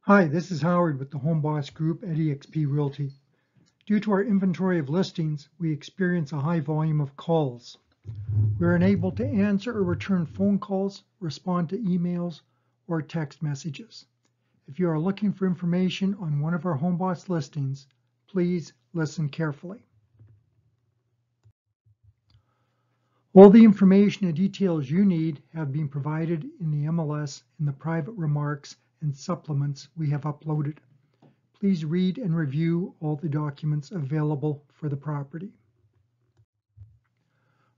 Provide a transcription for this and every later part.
Hi, this is Howard with the HomeBoss Group at eXp Realty. Due to our inventory of listings, we experience a high volume of calls. We're unable to answer or return phone calls, respond to emails, or text messages. If you are looking for information on one of our HomeBoss listings, please listen carefully. All the information and details you need have been provided in the MLS in the private remarks and supplements we have uploaded. Please read and review all the documents available for the property.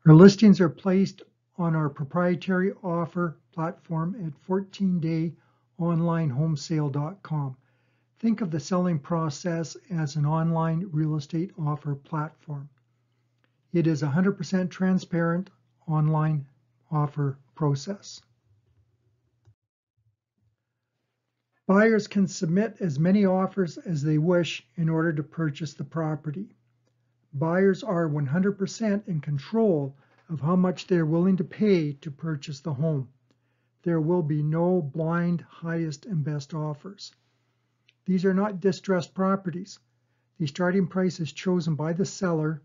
Our listings are placed on our proprietary offer platform at 14dayonlinehomesale.com. Think of the selling process as an online real estate offer platform. It is a 100% transparent online offer process. Buyers can submit as many offers as they wish in order to purchase the property. Buyers are 100% in control of how much they are willing to pay to purchase the home. There will be no blind highest and best offers. These are not distressed properties. The starting price is chosen by the seller,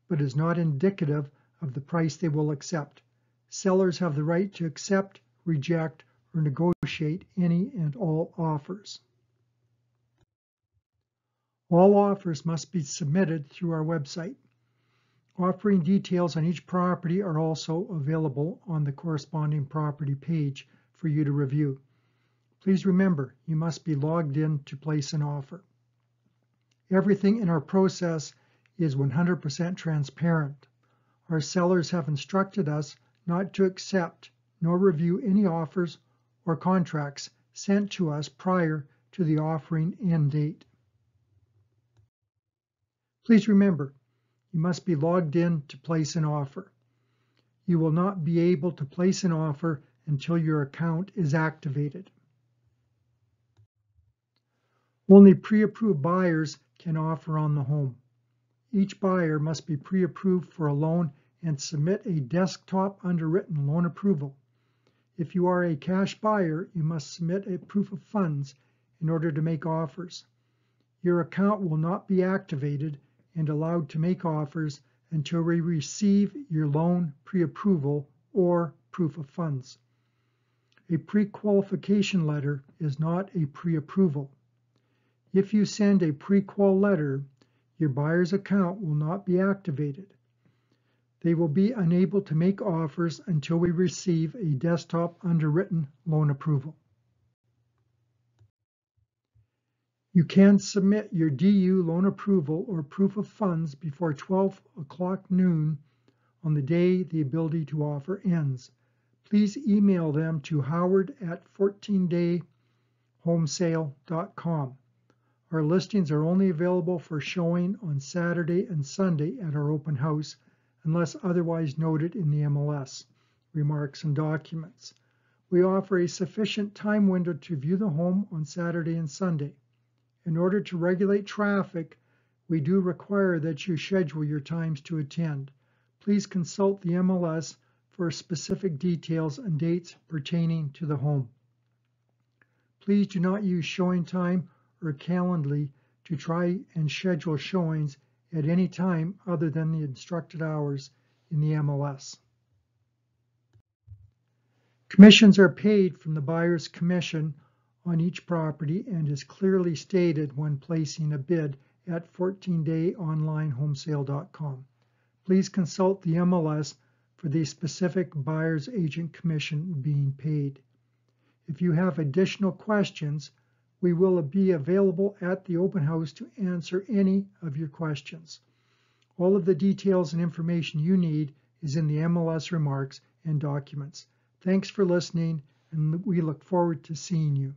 but is not indicative of the price they will accept. Sellers have the right to accept, reject, or negotiate any and all offers. All offers must be submitted through our website. Offering details on each property are also available on the corresponding property page for you to review. Please remember, you must be logged in to place an offer. Everything in our process is 100% transparent. Our sellers have instructed us not to accept nor review any offers or contracts sent to us prior to the offering end date. Please remember, you must be logged in to place an offer. You will not be able to place an offer until your account is activated. Only pre-approved buyers can offer on the home. Each buyer must be pre-approved for a loan and submit a desktop underwritten loan approval. If you are a cash buyer, you must submit a proof of funds in order to make offers. Your account will not be activated and allowed to make offers until we receive your loan pre-approval or proof of funds. A pre-qualification letter is not a pre-approval. If you send a pre-qual letter, your buyer's account will not be activated. They will be unable to make offers until we receive a desktop underwritten loan approval. You can submit your DU loan approval or proof of funds before 12 o'clock noon on the day the ability to offer ends. Please email them to howard@14dayhomesale.com. Our listings are only available for showing on Saturday and Sunday at our open house, unless otherwise noted in the MLS, remarks and documents. We offer a sufficient time window to view the home on Saturday and Sunday. In order to regulate traffic, we do require that you schedule your times to attend. Please consult the MLS for specific details and dates pertaining to the home. Please do not use showing time or Calendly to try and schedule showings at any time other than the instructed hours in the MLS. Commissions are paid from the buyer's commission on each property and is clearly stated when placing a bid at 14dayonlinehomesale.com. Please consult the MLS for the specific buyer's agent commission being paid. If you have additional questions, we will be available at the open house to answer any of your questions. All of the details and information you need is in the MLS remarks and documents. Thanks for listening, and we look forward to seeing you.